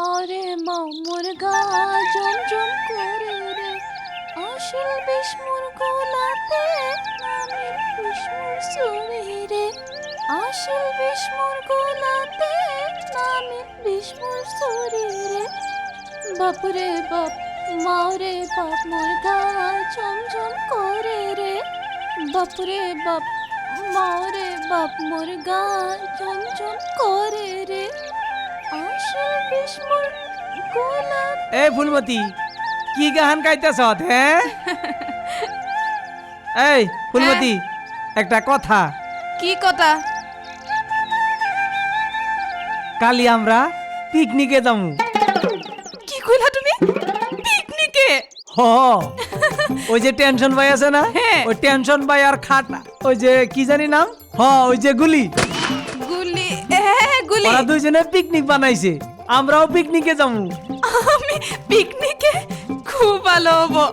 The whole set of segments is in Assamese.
মারে মোর গা জম জম করে রে আসল বিষ মোর গোলাতে নামের বিষ মোর শরীরে আসল বিষ মোর গোলাতে নামের বিষ মোর শরীরে বাপরে বাপ মারে বাপ মোর গা জম জম করে রে বাপরে বাপ মারে বাপ মোর গা জম জম করে রে আসল বিষ মোর গোলাতে। এই ফুলমতি কি গান গাইতেছ হ্যাঁ? এই ফুলমতি একটা কথা। কি কথা? কালি আমরা পিকনিকে যাবো। কি কইলা তুমি? পিকনিকে? হ ওই যে টেনশন ভাই আছে না, ওই টেনশন ভাই আর খাট ওই যে কি জানি নাম, ওই যে গুলি গুলি গুলি ওরা দুইজনে পিকনিক বানাইছে, আমরাও পিকনিকে যাবো। আমি পিকনিকে? খুব ভালো হবো।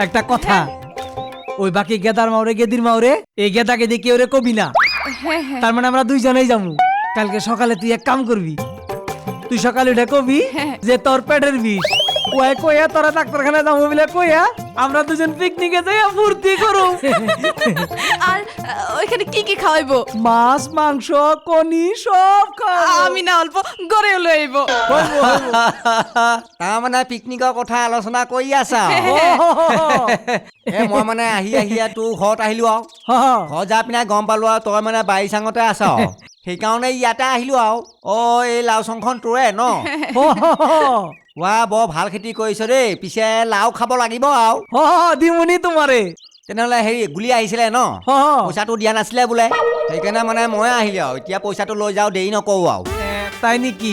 একটা কথা, ওই বাকি গেদার মাউরে গেদির মাউরে এই গেদাকে দেখে ওরে কবি না, তার মানে আমরা দুইজনেই যাবো। কালকে সকালে তুই এক কাম করবি, তুই সকালে উঠে কবি যে তোর পেটের বিষ, ওই কইয়া তোরা ডাক্তারখানায় যাবো বলে কইয়া আমরা দুজন পিকনিকে যাই ফুর্তি করো। আর ওইখানে কি কি খাওয়াইবো? মাছ মাংস কনি সব খাওয়াবো। আমি না অল্প গড়ে লইব। তাৰ মানে পিকনিকৰ কথা আলোচনা কৰি আছা? মই মানে আহি তোৰ ঘৰত আহিলো আৰু ঘৰত যাই পিনে গম পালো আৰু তই মানে বাৰী চাঙতে আছ, সেইকাৰণে ইয়াতে আহিলো আৰু। এই লাও চংখন তোৰে ন? ৱা বৰ ভাল খেতি কৰিছ দেই, পিছে লাও খাব লাগিব আৰু। দিমুনি তোমাৰে। তেনেহ'লে হেৰি গুলি আহিছিলে ন? পইচাটো দিয়া নাছিলে বোলে, সেইকাৰণে মানে মই আহিলো আৰু। এতিয়া পইচাটো লৈ যাওঁ, দেৰি নকৰো আৰু। তাই নেকি?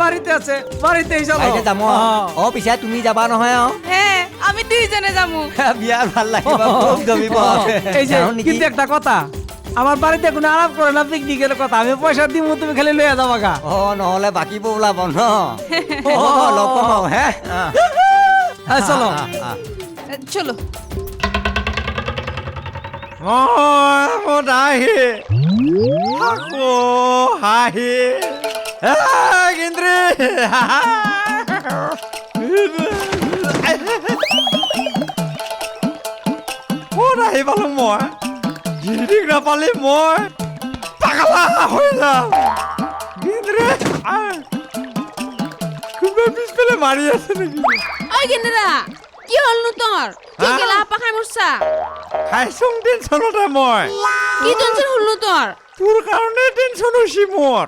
বাড়িতে আছে, বাড়িতে যাম। পিছে তুমি যাবা নহয় আৰু? হ্যাঁ আমি দুইজনে যামু। বিয়ার ভাল লাগিব, খুব জমিব। এই যে কিন্তু একটা কথা, আমার বাড়িতে কোনো আলাপ করে না পিকনিকের কথা, আমি পয়সা দিব, তুমি খালি লইয়া যাবা গা। নহলে বাকিবোৰ ওলাব ন? লগ পাম আৰু। চলো চলো। হাঁহি কেন্দ্ৰে আহি পালো মই, গিৰিক নাপালে মই পাগলা হৈ যাম। কোনোবাই পিছফালে মাৰি আছে নেকি? ওই গেন্দা কি হলনো তোর? কি গেলা পাখাই মরছা? খাইছো টেনশনতে মই। কি টেনশন হলনো তোর? তোৰ কাৰণে টেনশন হৈছে মোৰ।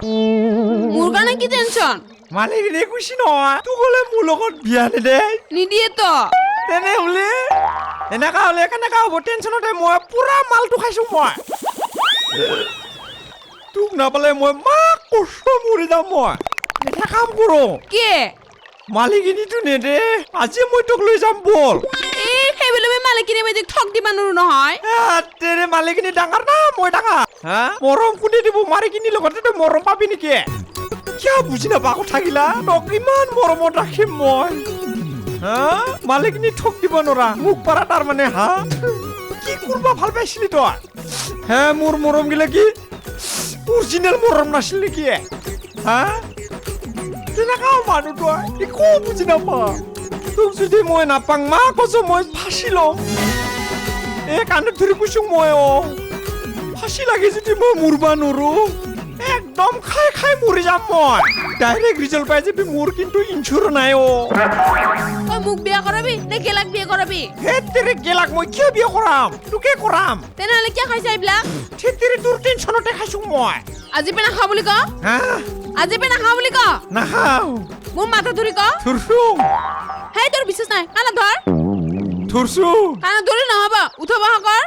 মোৰ কাৰণে কি টেনশন? মালিকনে খুশি নহয়, তোক বোলে মোৰ লগত বিয়া নিদে। নিদিয়ে তো। তেনেহ'লে এনেকা হ'লে কেনেকা হ'ব? টেনশনতে মই পুৰা মালটো খাইছো মই। তোক নাপালে মই মাক কষ্ট মৰি যাম মই। এটা কাম কৰো, কে? মালিকনিটো নেদে, আজি মই তোক লৈ যাম বল। এই সেইবুলি মালিকিনে মই ঠক দিবা নোৱাৰো নহয়। তেৰে মালিকনি ডাঙৰ না মই ডাঙৰ? মৰম কোনে দিব? মালিকনিৰ লগতে তই মৰম পাবি নেকি? কিয় বুজি নাপা কথাগিলা? তক ইমান মৰমত ৰাখিম মই, মালিকনি ঠক দিব নোৱাৰা মোক পাৰা। তাৰ মানে কি কৰবা ভাল পাইছিলি তই? মোৰ মৰম গিলা কি অৰিজিনেল মৰম নাছিল নেকি? তেনেকা মানুহ তই একো বুজি নাপা। তোক যদি মই নাপাং মা কৈছো মই ফাঁচি ল'ম। এই কাণত ধৰি কৈছো মই, ফাঁচি লাগি যদি মই মৰবা নোৱাৰো, একদম খাই খাই মৰি যাম মই। ডাইৰেক্ট ৰিজাল্ট পাই যাবি, মোৰ কিন্তু ইঞ্চুৰ নাই। তই মোক বিয়া কৰাবি নে গেলাক বিয়া কৰাবি? তেৰে গেলাক মই কিয় বিয়া কৰাম? তোকে কৰাম। তেনেহ'লে কিয় খাইছা এইবিলাক? তেৰে তোৰ টেনচনতে খাইছো মই। আজি পে নাখাওঁ বুলি ক? আজি পে নাখাওঁ বুলি ক? নাখাওঁ। মোৰ মাথা ধৰি ক? ধৰছো। হেই তোৰ বিশ্বাস নাই, কাণত ধৰ। ধৰছো। কাণত ধৰি নহ'ব, উঠব কৰ।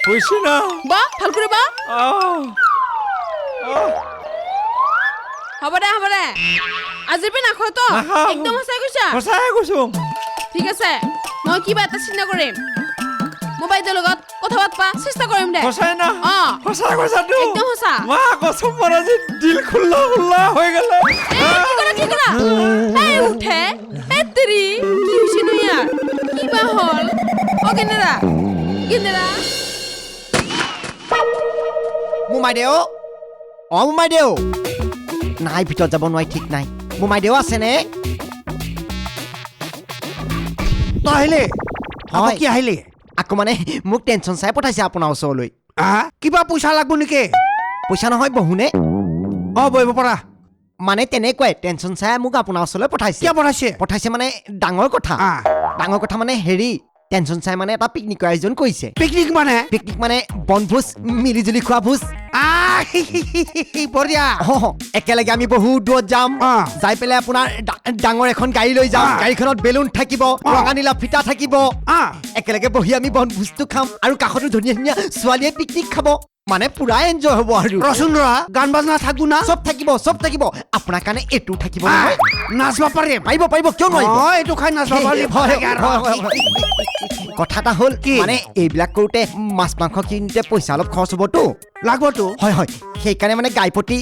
হৈছে না? বা ভাল কৰি বা। হ'ব দে হ'ব দে, আজি পে নাখাওঁ তো? একদম সঁচাই কৈছা? সঁচাই কৈছো। ঠিক আছে, মই কিবা এটা চিন্তা কৰিম, মোবাইলৰ লগত কথা পাতবা চেষ্টা কৰিম দে। সঁচাই না? সঁচাই কৈছা তো? একদম সঁচা। মা কসম মোৰ আজি দিল খুল্লা খুল্লা হৈ গ'ল। কি কৰা? এই উঠে তেৰি কি হৈছে নো ইয়াৰ? কিবা হ'ল? গেন্দা মোমাই দেও, মোমাই দেও। নাই ভিতৰত যাব নোৱাৰি ঠিক নাই মোৰ মাইদেউ আছেনে তই আহিলে হয়। কি আহিলে আকৌ মানে মোক টেনশ্যন চাই পঠাইছে আপোনাৰ ওচৰলৈ কিবা পইচা লাগব নেকি পইচা নহয় বহুনে বহিব পৰা মানে তেনেকুৱাই টেনশ্যন চাই মোক আপোনাৰ ওচৰলৈ পঠাইছে কিয় পঠাইছে পঠাইছে মানে ডাঙৰ কথা মানে হেৰি টেনশ্যন চাই মানে এটা পিকনিকৰ আয়োজন কৰিছে পিকনিক মানে বনভোজ মিলিজুলি খোৱা ভোজ বঢ়িয়া একেলগে আমি বহুত দূৰত যাম যাই পেলাই আপোনাৰ ডাঙৰ এখন গাড়ী লৈ যাম গাড়ীখনত বেলুন থাকিব ৰঙা নীলা ফিটা থাকিব একেলগে বহি আমি বনভোজটো খাম আৰু কাষতো ধুনীয়া ধুনীয়া ছোৱালীয়ে পিকনিক খাব মানে পুৰা এনজয় হ'ব আৰু ৰচোন ৰা গান বাজনা থাকবো না চব থাকিব আপোনাৰ কাৰণে এইটো থাকিব নহয় নাচবা পাৰিম পাৰিব কিয় নোৱাৰিব এইটো খাই নাচবা পাৰিম কথা এটা হ'ল কি মানে এইবিলাক কৰোঁতে মাছ মাংস কিনোতে পইচা অলপ খৰচ হ'বতো লাগবতো হয় সেইকাৰণে মানে গাই প্ৰতি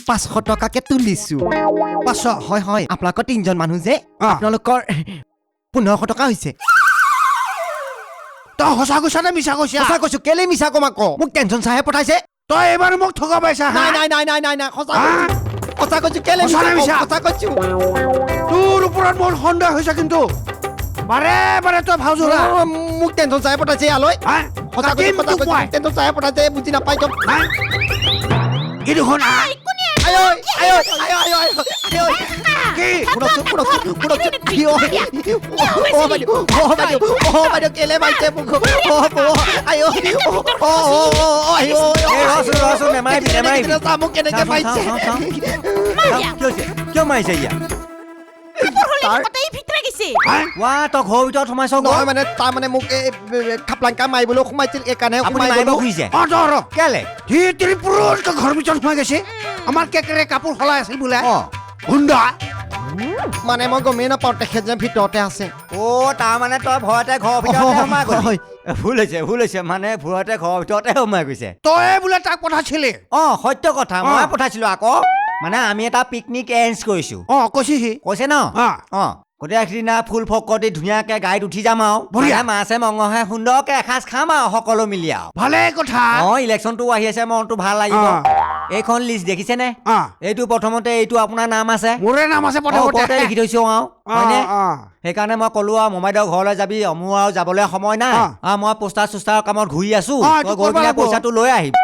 500 টকাকে তুলিছো 500 হয় আপোনালোকৰ 3জন মানুহ যে আপোনালোকৰ 1500 টকা হৈছে তই সঁচা কৈছা নে মিছা কৈছা সঁচা কৈছো কেলে মিছা কম আকৌ মোক টেনশ্যন চাহে পঠাইছে তই এবাৰ মোক ঠগা পাইছা নাই সঁচা কৈছো কেলে সঁচা কৈছো তোৰ ওপৰত মোৰ সন্দেহ হৈছে কিন্তু বাৰে তই ভাউজোৰা মোক টেনশ্যন চাহে পঠাইছে ইয়ালৈ সঁচা কৈছো টেনশ্যন চাহে পঠাইছে বুজি নাপাই তো কি দেখোন কেলে পাইছে মোক কেনেকে পাইছে কিয় মাৰিছে ইয়াক তই ঘৰৰ ভিতৰত সোমাইছ নহয় মানে তাৰ মানে মোক খাপলাংকা মাৰিবলৈ সোমাইছিল এইকাৰণে কেলে ঘৰৰ ভিতৰত সোমাই গৈছে আমাৰ কেকেৰে কাপোৰ সলাই আছিল বোলে গুণ্ডা মানে মই গমেই নাপাওঁ তেখেত যে ভিতৰতে আছে তাৰমানে তই ভয়তে ঘৰৰ ভিতৰতে সোমাই গ'লি ভুল হৈছে মানে ভয়তে ঘৰৰ ভিতৰতে সোমাই গৈছে তই বোলে তাক পঠাইছিলি সত্য কথা মই পঠাইছিলো আকৌ মানে আমি এটা পিকনিক এৰেঞ্জ কৰিছো কৈছে ন গোটেই সিদিনা ফুল ফকতি ধুনীয়াকে গাড়ীত উঠি যাম আৰু মাছে মঙহে সুন্দৰকে এসাঁজ খাম আৰু সকলো মিলি আৰু ভালে কথা ইলেকশ্যনটো আহি আছে মনটো ভাল লাগিব এইখন লিষ্ট দেখিছেনে এইটো প্ৰথমতে এইটো আপোনাৰ নাম আছে মোৰে নাম আছে ওপৰতে লিখি থৈছো আৰু হয়নে সেইকাৰণে মই ক'লো আৰু মোমাইদেউ ঘৰলৈ যাবি মোৰ আৰু যাবলৈ সময় নাই মই পোষ্টাৰ চোষ্টাৰৰ কামত ঘূৰি আছো তই গৈ পেলাই পইচাটো লৈ আহিম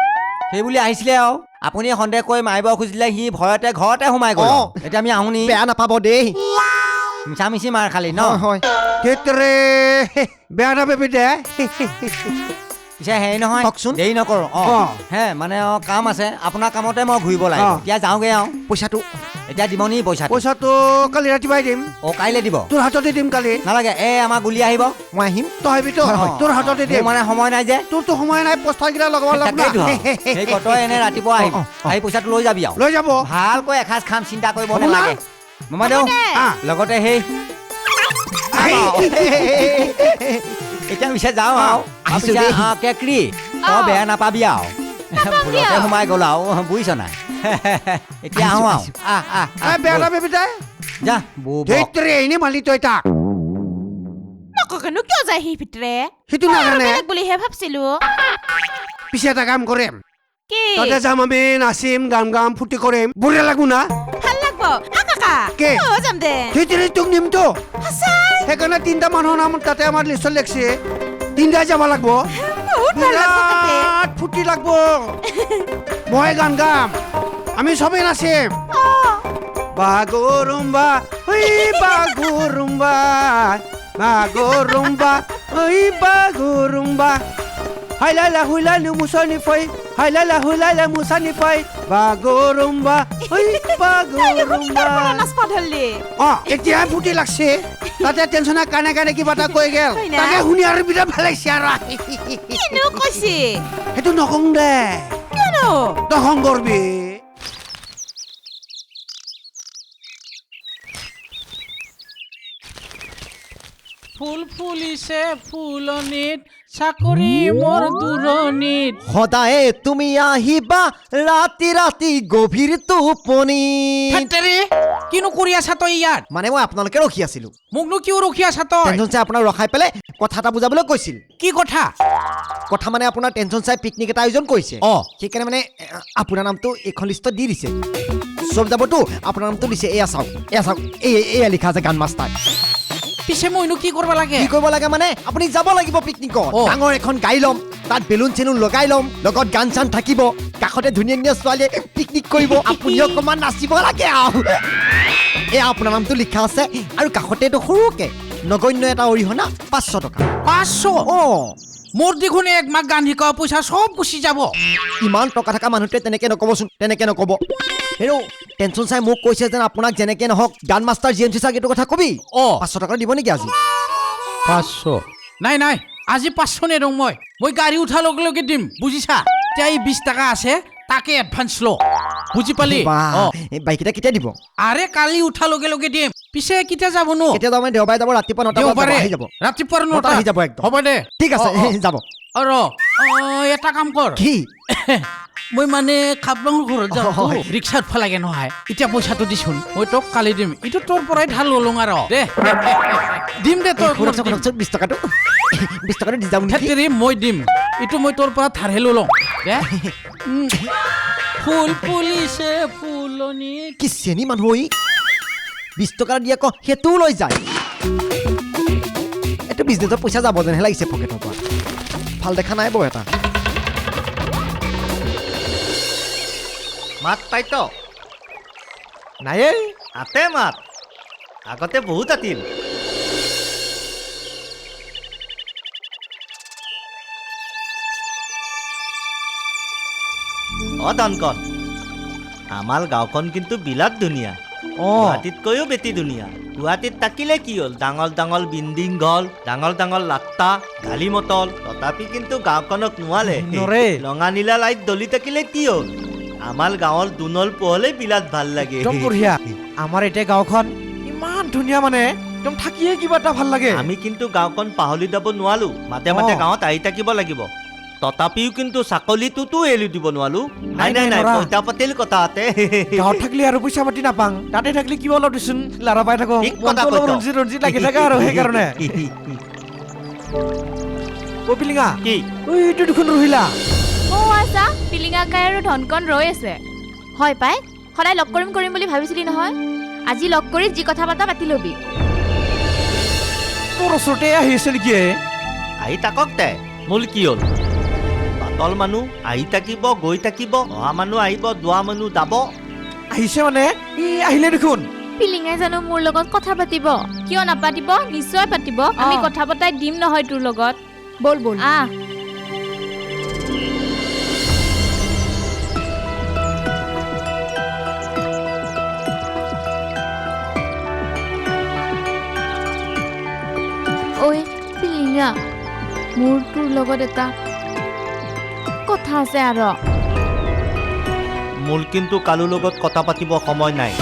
সেই বুলি আহিছিলে আৰু আপুনি সন্দেহ কৰি মাৰিব খুজিলে সি ভয়তে ঘৰতে সোমাই গ'ল এতিয়া আমি আহোনি বেয়া নাপাব দেই মিছামিছি মাৰ খালি ন বেয়া নাপাবি দে পিছে হেৰি নহয় কওকচোন দেৰি নকৰো মানে কাম আছে আপোনাৰ কামতে মই ঘূৰিব লাগিব এতিয়া যাওঁগে আৰু পইচাটো এতিয়া দিব নি পইচাটো কালি ৰাতিপুৱাই দিম কাইলৈ দিব তোৰ হাততে দিম কালি নালাগে আমাৰ গুলি আহিব মই আহিম তই আহিবি তোৰ হাততে দিম মানে সময় নাই যে তোৰতো সময় নাই পোষ্টাৰ কেইটা লগাব তই এনে ৰাতিপুৱা আহিব আহি পইচাটো লৈ যাবি আৰু লৈ যাব ভালকৈ এসাঁজ খাম চিন্তা কৰিব নালাগে মোমাইদেউ লগতে সেই এতিয়া পিছে যাওঁ আৰু কেকৰি তই বেয়া নাপাবি আৰু ভুলতে সোমাই গ'ল আৰু বুজিছ নাই এতিয়া আহোঁ আৰু বেয়া নাপাবি তাই যা এনেই মালি তই তাক নকনো কিয় যায় সি ভিতৰে সেইটো নাজানে বুলিহে ভাবছিলো পিছে এটা কাম কৰিম কি তাতে যাম আমি নাচিম গাম ফুৰ্তি কৰিম বঢ়িয়া লাগো না ভাল লাগব কাকা কি যাম দে তোক নিমতো সেইকাৰণে 3টা মানুহৰ নাম তাতে আমাৰ লিষ্টত লিখছে 3টাই যাব লাগব ফুৰ্তি লাগব মই গান গাম আমি চবেই নাচিম বাগৰুম্বা বাগৰুম্বা বাগৰুম্বা বাগৰুম্বা হাইলাইলা হুইলাইলু মুছনিফাই হাইলাইলা হুইলাইলা মুছনিফাই বাগৰুম্বা বাগৰুম্বা এতিয়া ফুটি লাগছে তাতে টেনচনে কানে কিবা এটা কৈ গেল তাকে শুনি আৰু বিৰাট ভাল লাগিছে আৰু সেইটো নকওঁ দে নকওঁ কৰবি ফুল ফুলিছে ফুলনিত চাকৰি মোৰ দূৰণিত সদায় তুমি আহিবা ৰাতি গভীৰ টোপনি কিনো কৰি আছা তই ইয়াত মানে মই আপোনালোকে ৰখি আছিলো মোকনো কিয় ৰখি আছা তই টেনশ্যন চাই আপোনাক ৰখাই পেলাই কথা এটা বুজাবলৈ কৈছিল কি কথা মানে আপোনাৰ টেনশ্যন চাই পিকনিক এটা আয়োজন কৰিছে সেইকাৰণে মানে আপোনাৰ নামটো এইখন লিষ্টত দি দিছে চব যাবতো আপোনাৰ নামটো দিছে এয়া চাওক এয়া লিখা আছে গান মাষ্টাৰ পিছে মইনো কি কৰিব লাগে কি কৰিব লাগে মানে আপুনি যাব লাগিব পিকনিকত অ। ডাঙৰ এখন গাড়ী ল'ম তাত বেলুন চেলুন লগাই ল'ম লগত গান চান থাকিব কাষতে ধুনীয়া ধুনীয়া ছোৱালীয়ে পিকনিক কৰিব আপুনি অকণমান নাচিব লাগে আৰু এয়া আপোনাৰ নামটো লিখা আছে আৰু কাষতেতো সৰুকে নগণ্য এটা অৰিহণা 500 টকা 500 অ মোৰ দেখোন এক মাক গান শিকোৱা পইচা চব গুচি যাব ইমান টকা থকা মানুহটোৱে তেনেকে নক'বচোন তেনেকে নক'ব হেৰৌ টেনচন চাই মোক কৈছে যেন আপোনাক যেনেকে নহওক গান মাষ্টাৰ জি এম চি চাক এইটো কথা কবি অ 500 টকা দিব নেকি আজি 500 নাই আজি 500 নেদওঁ মই গাড়ী উঠাৰ লগে লগে দিম বুজিছা এতিয়া এই 20 টকা আছে তাকে এডভান্স ল বুজি পালি বাহ, অ এই বাইককেইটা কেতিয়া দিব আৰে কালি উঠাৰ লগে লগে দিম পিছে কেতিয়া যাব নো কেতিয়া যাব মানে দেওবাৰে যাব ৰাতিপুৱা 9টা বজাত দেওবাৰে আহি যাব ৰাতিপুৱা 9টা আহি যাব একদম হ'ব দে ঠিক আছে যাব ৰ এটা কাম কৰ কি মই মানে খাপলাঙৰ ঘৰত যাওঁ হয়। ৰিক্সাত ফালাগে নহয় এতিয়া পইচাটো দিছোন মই তোক কালি দিম এইটো তোৰ পৰাই ধাৰ ললো আৰু দে দিম দে তোৰ শুনকচোন 20 টকাটো 20 টকাটো দি যাম নেকি খেতিৰি মই দিম এইটো মই তোৰ পৰা ধাৰহে ললো দে ফুল ফুলিছে ফুলনি কি চেনি মানুহ ই 20 টকা দি আকৌ সেইটোও লৈ যায় এইটো বিজনেছৰ পইচা যাব যেনহে লাগিছে পকেটৰ পৰা ভাল দেখা নাই বৰ এটা মাত পাইত নাই আতে মাত আগতে বহুত আতিল অ ধনকন আমাৰ গাঁওখন কিন্তু বিৰাট ধুনীয়া গুৱাহাটীতকৈও বেছি ধুনীয়া গুৱাহাটীত থাকিলে কি হ'ল ডাঙৰ ডাঙৰ বিল্ডিং ঘৰ ডাঙৰ ডাঙৰ লাট্টা গাড়ী মটৰ তথাপি কিন্তু গাঁওখনক নোৱালে নৰে। ৰঙা নীলা লাইট জ্বলি থাকিলে কি হ'ল আমাৰ গাঁৱৰ দুনৰ পোহলে বিৰাট ভাল লাগে একদম বঢ়িয়া আমাৰ এতিয়া গাঁওখন ইমান ধুনীয়া মানে একদম থাকিয়ে কিবা এটা ভাল লাগে আমি কিন্তু গাঁওখন পাহৰি যাব নোৱাৰো মাজে মাজে গাঁৱত আহি থাকিব লাগিব তথাপিও কিন্তু চাকলিটোতো এৰি দিব নোৱাৰো নাই নাই নাই নৰা। পইতা পাতিল কথা আতে গাঁৱত থাকিলে আৰু পইচা পাতি নাপাং তাতে থাকিলে কিবা অলপ দিচোন লাৰা পাই থাকো ঠিক মনটো কথা অলপ কৈছ। ৰঞ্জিত ৰঞ্জিত লাগি থাকে আৰু সেইকাৰণে অ পিলিঙা কি ঐ এইটো দেখোন ৰহিলা অ আছা পিলিঙাকাই আৰু ধনকন ৰৈ আছে হয় পাই সদায় লগ কৰিম বুলি ভাবিছিলি নহয় আজি লগ কৰি যি কথা পাতি ল'বি তোৰ ওচৰতে আহি আছে নেকি আহি থাকক দে মূল কি হ'ল পাতল মানুহ আহি থাকিব গৈ থাকিব অহা মানুহ আহিব যোৱা মানুহ যাব আহিছে মানে ই আহিলে দেখোন পিলিঙাই জানো মোৰ লগত কথা পাতিব কিয় নাপাতিব নিশ্চয় পাতিব আমি কথা পতাই দিম নহয় তোৰ লগত বল আহ ঐ পিলিঙা মোৰ তোৰ লগত এটা কথা আছে আৰু মূল কিন্তু কালুৰ লগত কথা পাতিব সময় নাই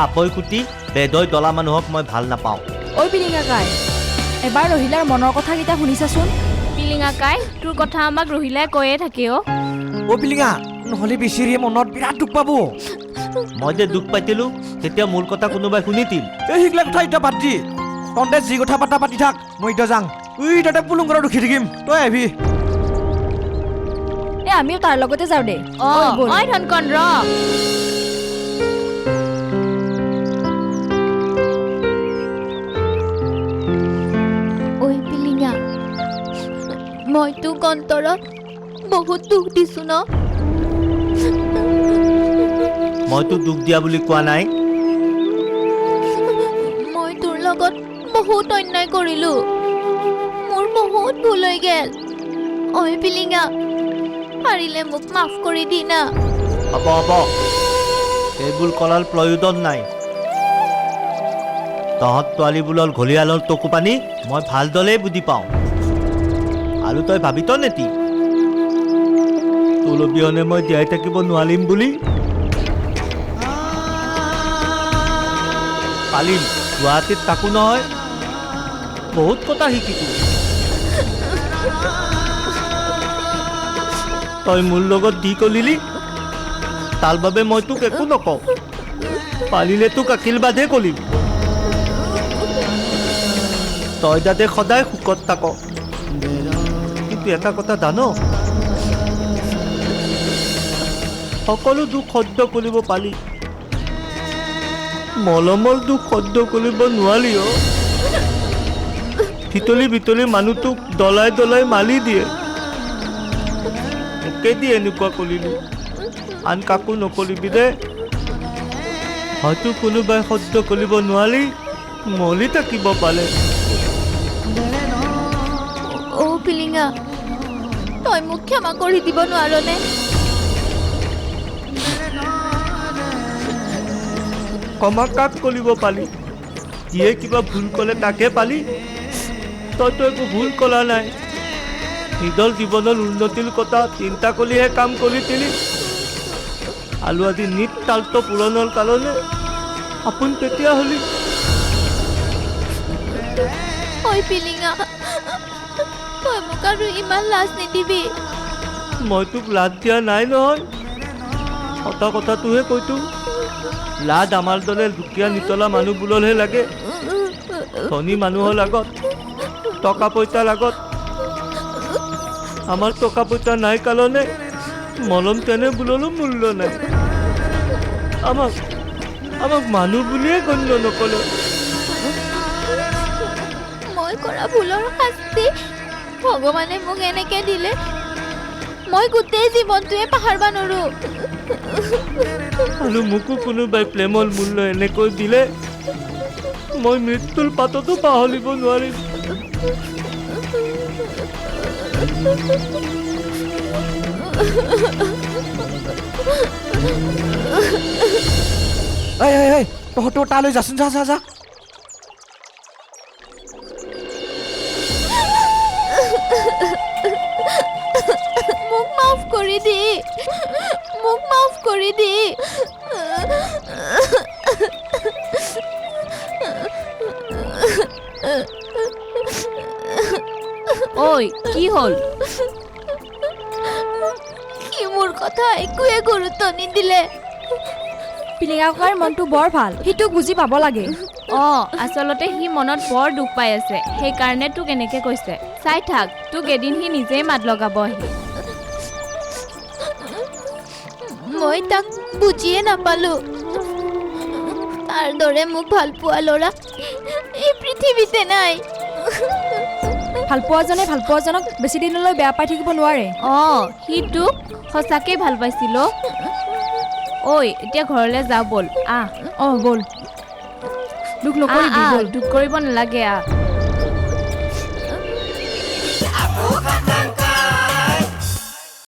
আপৈ কুটি বেদৈ দলা মানুহক মই ভাল নাপাওঁ ঐ পিলিঙাকাই এবাৰ ৰহিলাৰ মনৰ কথাকেইটা শুনিছাচোন পিলিঙাকাই তোৰ কথা আমাক ৰহিলাই কৈয়ে থাকে অ অ পিলিঙা নহ'লে বেছিৰিয়ে মনত বিৰাট দুখ পাব মই যে দুখ পাইছিলো তেতিয়া মোৰ কথা কোনোবাই শুনিছিল এই সেইগিলা কথা এতিয়া বাদ দি তহঁতে যি কথা পাতি থাক মই এতিয়া যাং উই তাতে পুলুং ঘৰত ৰখি থাকিম তই আহিবি এ আমিও তাৰ লগতে যাওঁ দে অ ঐ ধনকন ৰ ঐ পিলিঙা মই তোক অন্তৰত বহুত দুখ দিছো ন মইতো দুখ দিয়া বুলি কোৱা নাই মই তোৰ লগত বহুত অন্যায় কৰিলো মোৰ বহুত ভুল হৈ গেল ঐ পিলিঙা পাৰিলে মোক মাফ কৰি দি না হ'ব হ'ব এইবোৰ কৰাৰ প্ৰয়োজন নাই তহঁত ছোৱালীবোৰৰ ঘৰিয়ালৰ টকু পানী মই ভালদৰে বুজি পাওঁ আৰু তই ভাবিত নেকি তোৰ অবিহনে মই জীয়াই থাকিব নোৱাৰিম বুলি পাৰিম গুৱাহাটীত থাকো নহয় বহুত কথা শিকিছো তই মোৰ লগত দি কলিলি তাৰ বাবে মই তোক একো নকওঁ পাৰিলে তোক আশীৰ্বাদহে কৰিম তই যাতে সদায় সুখত থাক কিন্তু এটা কথা জান সকলো দুখ সহ্য কৰিব পালি মলমৰ দুখ সহ্য কৰিব নোৱাৰি অ ভিতলি ভিতলি মানুহটোক দলাই দলাই মালি দিয়ে মোকেদি এনেকুৱা কৰিলি আন কাকো নকৰিবি দে হয়তো কোনোবাই সহ্য কৰিব নোৱাৰি মলি থাকিব পাৰে অ' পিলিঙা তই মোক ক্ষমা কৰি দিব নোৱাৰনে ক্ষমা কাক কৰিব পালি যিয়ে কিবা ভুল ক'লে তাকে পালি তইতো একো ভুল কৰা নাই নিজৰ জীৱনৰ উন্নতিৰ কথা চিন্তা কৰিহে কাম কৰি দিলি আৰু আজি নিত তাল্ট পূৰণৰ কাৰণে আপোন কেতিয়া হলি ঐ পিলিঙা তই মোক আৰু ইমান লাজ নিদিবি মই তোক লাজ দিয়া নাই নহয় সঁচা কথাটোহে কৈতো লাজ আমাৰ দৰে দুখীয়া নিতলা মানুহবোৰৰহে লাগে ধনী মানুহৰ আগত টকা পইচাৰ আগত আমাৰ টকা পইচা নাই কাৰণে মলম তেনে বোলৰো মূল্য নাই আমাক মানুহ বুলিয়ে গণ্য নকৰে মই কৰা ভুলৰ শাস্তি ভগৱানে মোক এনেকে দিলে মই গোটেই জীৱনটোৱে পাহৰিব নোৱাৰো আৰু মোকো কোনোবাই প্ৰেমৰ মূল্য এনেকৈ দিলে মই মৃত্যুৰ পাততো পাহৰিব নোৱাৰিম ঐ তহঁতো তালৈ যাচোন যা মোক মাফ কৰি দি মোক মাফ কৰি দি ঐ কি হ'ল সি মোৰ কথা একোৱে গুৰুত্ব নিদিলে পিলিঙা ককাৰ মনটো বৰ ভাল সি তোক বুজি পাব লাগে আচলতে সি মনত বৰ দুখ পাই আছে সেইকাৰণে তোক এনেকে কৈছে চাই থাক তোক এদিন সি নিজেই মাত লগাব আহি মই তাক বুজিয়ে নাপালো তাৰ দৰে মোক ভাল পোৱা ল'ৰা এই পৃথিৱীতে নাই ভালপোৱাজনক বেছি দিনলৈ বেয়া পাই থাকিব নোৱাৰে সি তোক সঁচাকৈ ভাল পাইছিল ঐ এতিয়া ঘৰলৈ যাওঁ ব'ল ব'ল দুখ নকৰিবি দুখ কৰিব নালাগে